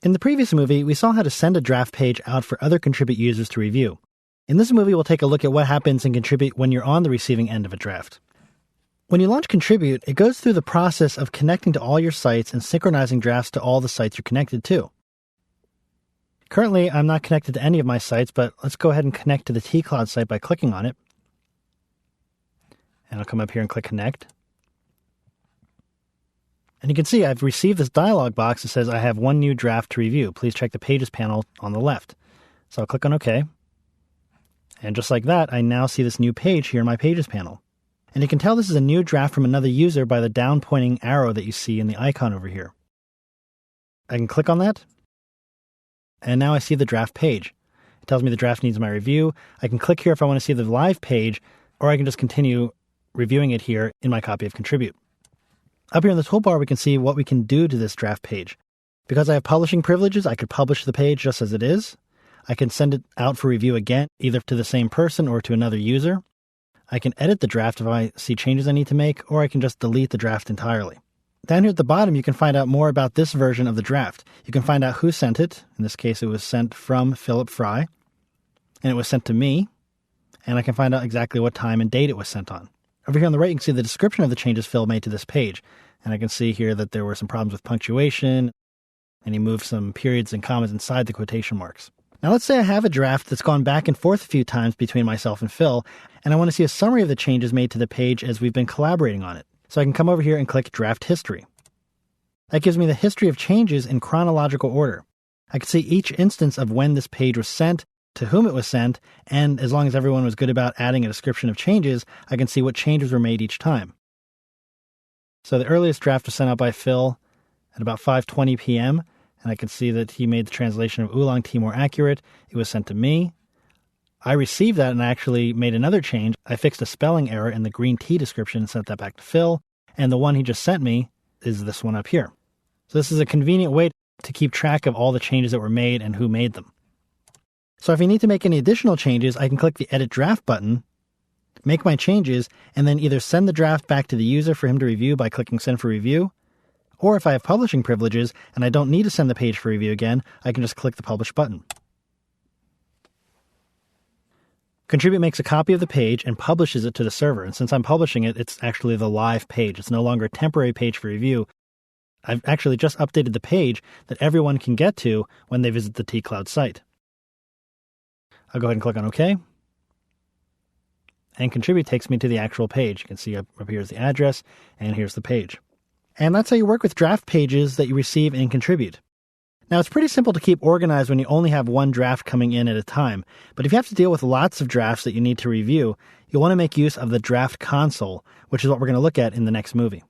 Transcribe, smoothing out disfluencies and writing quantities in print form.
In the previous movie, we saw how to send a draft page out for other Contribute users to review. In this movie, we'll take a look at what happens in Contribute when you're on the receiving end of a draft. When you launch Contribute, it goes through the process of connecting to all your sites and synchronizing drafts to all the sites you're connected to. Currently, I'm not connected to any of my sites, but let's go ahead and connect to the tCloud site by clicking on it. And I'll come up here and click Connect. And you can see I've received this dialog box that says I have one new draft to review. Please check the Pages panel on the left. So I'll click on OK. And just like that, I now see this new page here in my Pages panel. And you can tell this is a new draft from another user by the down pointing arrow that you see in the icon over here. I can click on that. And now I see the draft page. It tells me the draft needs my review. I can click here if I want to see the live page, or I can just continue reviewing it here in my copy of Contribute. Up here in the toolbar, we can see what we can do to this draft page. Because I have publishing privileges, I could publish the page just as it is. I can send it out for review again, either to the same person or to another user. I can edit the draft if I see changes I need to make, or I can just delete the draft entirely. Down here at the bottom, you can find out more about this version of the draft. You can find out who sent it. In this case, it was sent from Philip Fry, and it was sent to me. And I can find out exactly what time and date it was sent on. Over here on the right, you can see the description of the changes Phil made to this page. And I can see here that there were some problems with punctuation, and he moved some periods and commas inside the quotation marks. Now let's say I have a draft that's gone back and forth a few times between myself and Phil, and I want to see a summary of the changes made to the page as we've been collaborating on it. So I can come over here and click Draft History. That gives me the history of changes in chronological order. I can see each instance of when this page was sent, to whom it was sent, and as long as everyone was good about adding a description of changes, I can see what changes were made each time. So the earliest draft was sent out by Phil at about 5:20 p.m., and I can see that he made the translation of oolong tea more accurate. It was sent to me. I received that and I actually made another change. I fixed a spelling error in the green tea description and sent that back to Phil, and the one he just sent me is this one up here. So this is a convenient way to keep track of all the changes that were made and who made them. So if I need to make any additional changes, I can click the Edit Draft button, make my changes, and then either send the draft back to the user for him to review by clicking Send for Review, or if I have publishing privileges and I don't need to send the page for review again, I can just click the Publish button. Contribute makes a copy of the page and publishes it to the server, and since I'm publishing it, it's actually the live page. It's no longer a temporary page for review. I've actually just updated the page that everyone can get to when they visit the tCloud site. I'll go ahead and click on OK. And Contribute takes me to the actual page. You can see up here is the address, and here's the page. And that's how you work with draft pages that you receive in Contribute. Now, it's pretty simple to keep organized when you only have one draft coming in at a time. But if you have to deal with lots of drafts that you need to review, you'll want to make use of the draft console, which is what we're going to look at in the next movie.